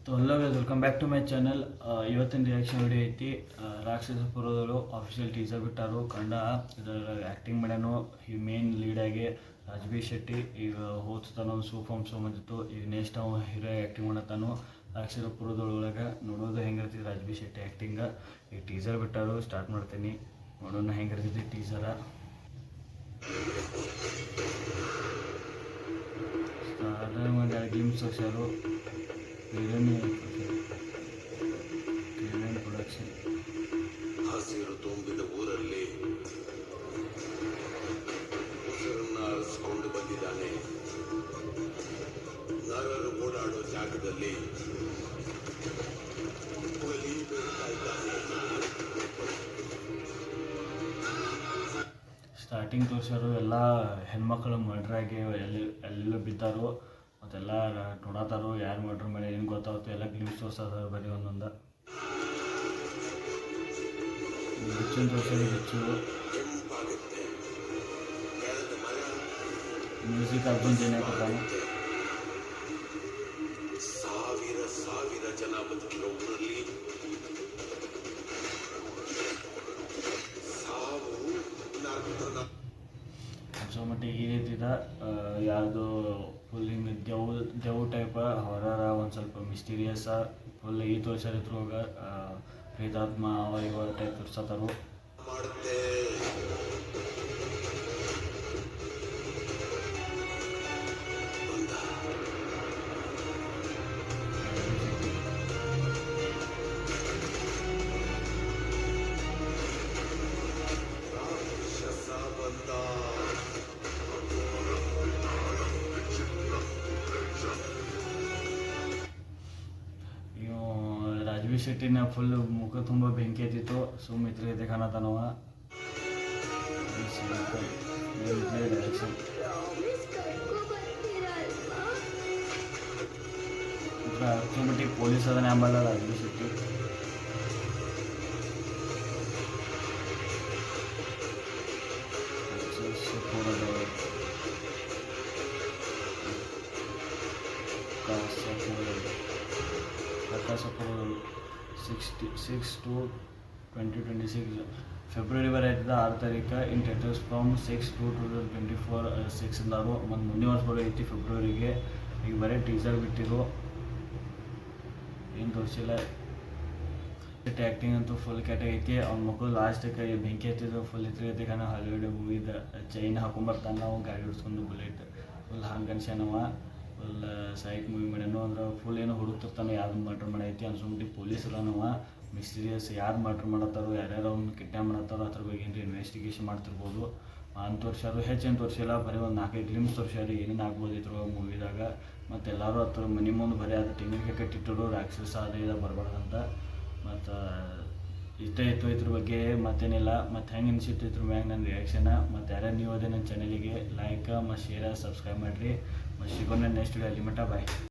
तो hello guys, welcome back to my channel. ಇವತ್ತಿನ reaction video ಐತಿ. ರಾಕ್ಷಸಪುರದವರು ಆಫಿಷಿಯಲ್ ಟೀಸರ್ ಬಿಟ್ಟಾರು. ಕನ್ನಡ ಇದರ ಆ್ಯಕ್ಟಿಂಗ್ ಮಾಡ್ಯಾನು ಮೇನ್ ಲೀಡಾಗಿ ರಾಜ್ಬಿ ಶೆಟ್ಟಿ. ಈಗ ಹೋಗ್ತಾನು ಸೂಫಾಮ್ ಶೋ ಬಂದಿತ್ತು. ಈಗ ನೆಕ್ಸ್ಟ್ ಅವ ಹೀರೋ ಆ್ಯಕ್ಟಿಂಗ್ ಮಾಡತ್ತಾನು ರಾಕ್ಷಸಪುರದೊಳಗೆ. ನೋಡೋದು ಹೆಂಗಿರ್ತೈತಿ ರಾಜ್ಬಿ ಶೆಟ್ಟಿ ಆ್ಯಕ್ಟಿಂಗ. ಈಗ ಟೀಸರ್ ಬಿಟ್ಟಾರು, ಸ್ಟಾರ್ಟ್ ಮಾಡ್ತೀನಿ. ನೋಡೋಣ ಹೆಂಗಿರ್ತೈತಿ ಟೀಸರ. ಒಂದು ಗ್ಲಿಮ್ಸ್ ತೋರಿಸ್ಯಾರು. ಪ್ರೊಡಕ್ಷನ್ ಹಸಿರು ತುಂಬಿದ ಊರಲ್ಲಿ ಉಸಿರನ್ನ ಅರಸ್ಕೊಂಡು ಬಂದಿದ್ದಾನೆ. ನರರು ಓಡಾಡೋ ಜಾಗದಲ್ಲಿ ಹುಲಿ ಬೆಳೀತಾ ಇದ್ದಾನೆ. ಸ್ಟಾರ್ಟಿಂಗ್ ತೋರಿಸೋರು ಎಲ್ಲ ಹೆಣ್ಮಕ್ಳು ಮರ್ಡ್ರಾಗಿ ಎಲ್ಲೆಲ್ಲೋ ಬಿದ್ದಾರು. ಮತ್ತೆಲ್ಲ ನೋಡತ್ತಾರು ಯಾರು ಮರ್ಡ್ರ್ ಮಾಡಿ ಏನು ಗೊತ್ತಾಗುತ್ತೆ. ಎಲ್ಲ ಗ್ಲಿಮ್ಸ್ ತೋರ್ಸೋದು ಬರೀ ಒಂದೊಂದು ಹೆಚ್ಚಿನ ತೋರಿಸೋದು ಹೆಚ್ಚು. ಮ್ಯೂಸಿಕ್ ಅರ್ಜುನ್ ಜನ ಕೊಡ್ತಾನೆ. ಸಾವಿರ ಸಾವಿರ ಜನ ಬದುಕಿರೋ ಊರಲ್ಲಿ ಸಾವು ಸೊ ಮತ್ತು ಈ ರೀತಿದ ಯಾವುದು ಫುಲ್ ಹಿಂಗೆ ದೆವ್ ಟೈಪ ಹೊರರ ಒಂದು ಸ್ವಲ್ಪ ಮಿಸ್ಟೀರಿಯಸ್ ಫುಲ್ ಈ ತೋರ್ಸೋರು ಇದ್ರೊಳಗೆ ಪ್ರೇತಾತ್ಮ ಅವ ಇವ ಟೈಪ್ ತೋರ್ಸತ್ತಾರು. ಮಾಡುತ್ತೆ. ರಾಕ್ಷಸ ಬಂದ. ಇವು ರಾಜ್ಬಿ ಶೆಟ್ಟಿನ ಫುಲ್ ಮುಖ ತುಂಬ ಬೆಂಕಿ ಎತ್ತಿತ್ತು. ಸುಮಿತ್ರ ಇದೆ ಕಾಣತಾನವ. ಡೈರೆಕ್ಷನ್ ಮಟ್ಟಿಗೆ ಪೊಲೀಸ್ ಅದನ್ನ ಅಂಬಲ್ಲ ರಾಜ್ಬಿ ಶೆಟ್ಟಿ. ರಾಕ್ಷಸಪುರ 6/2/2026 ಫೆಬ್ರವರಿ ಬರ ಆಯ್ತದ 6 ತಾರೀಕು. ಇನ್ ಥಿಯೇಟರ್ಸ್ ಫ್ರಮ್ 6/2/2024 6 ಅಂದಾರು. ಮತ್ತು ಮುಂದಿನ ವರ್ಷ ಬರೋ ಐತಿ ಫೆಬ್ರವರಿಗೆ. ಈಗ ಬರೀ ಟೀಸರ್ ಬಿಟ್ಟಿರು, ಏನು ತೋರಿಸಿಲ್ಲ. ಆ್ಯಕ್ಟಿಂಗ್ ಅಂತೂ ಫುಲ್ ಕೆಟ್ಟಾಗೈತಿ. ಅವ್ನ ಮಕ್ಕಳು ಲಾಸ್ಟಿಗೆ ಬೆಂಕಿ ಹತ್ತಿದ್ದು ಫುಲ್ ಇದ್ರೈತಿ. ಕಾರಣ ಹಾಲಿವುಡ್ ಮೂವಿದ ಚೈನ್ ಹಾಕೊಂಬರ್ತಾನೆ ನಾವು ಗಾಡಿ ಹಿಡಿಸ್ಕೊಂಡು ಬುಲೆಟ್ ಫುಲ್ ಹಂಗೆ ಅನ್ಸ್ಯಾನವ. Full psych movie ಮಾಡ್ಯಾನು. ಅಂದ್ರೆ ಫುಲ್ ಏನೋ ಹುಡುಕ್ತಿರ್ತಾನೆ ಯಾವ್ದು ಮರ್ಡ್ರ್ ಮಾಡೈತಿ ಅನ್ಸ್ಬಿಟ್ಟು. ಪೊಲೀಸರು ನಾವು ಮಿಸ್ಟೀರಿಯಸ್ ಯಾರು ಮರ್ಡ್ರ್ ಮಾಡತ್ತಾರೋ ಯಾರ್ಯಾರು ಅವ್ನು ಕಿಡ್ನ್ಯಾಪ್ ಮಾಡತ್ತಾರೋ ಅದ್ರ ಬಗ್ಗೆ ಏನು ಇನ್ವೆಸ್ಟಿಗೇಷನ್ ಮಾಡ್ತಿರ್ಬೋದು ಅಂತ ತೋರಿಸ್ಯಾರು. ಹೆಚ್ಚೇನು ತೋರಿಸಿಲ್ಲ, ಬರೀ ಒಂದು 4-5 ಗ್ಲಿಮ್ಸ್ ತೋರಿಸ್ಯಾರು ಏನೇನು ಆಗ್ಬೋದು ಇದ್ರ ಮೂವಿದಾಗ. ಮತ್ತು ಎಲ್ಲರೂ ಹತ್ರ ಮನೆ ಮುಂದೆ ಬರೀ ಅದು ಟಿಂಗಿಗೆ ಕಟ್ಟಿಟ್ಟರು ರಾಕ್ಷಸ ಅದು ಇದು ಬರಬಾರ್ದಂತ. ಮತ್ತು ಇಷ್ಟ ಇತ್ತು ಇದ್ರ ಬಗ್ಗೆ, ಮತ್ತೇನಿಲ್ಲ. ಮತ್ತು ಹೆಂಗೆ ಅನಿಸಿತ್ತು ಇದ್ರ ಮ್ಯಾಗ ನನ್ನ ರಿಯಾಕ್ಷನ. ಮತ್ತು ಯಾರ್ಯಾರು ನೀವು ಅದೇ ನನ್ನ ಚಾನಲಿಗೆ ಲೈಕ್ ಮತ್ತು ಶೇರ್ ಸಬ್ಸ್ಕ್ರೈಬ್ ಮಾಡಿರಿ. ಮತ್ತು ಸಿಗೋಣ ನೆಕ್ಸ್ಟ್ ವಿಡಿಯೋ. ಅಲ್ಲಿ ಮಟ್ಟ ಬಾಯ್.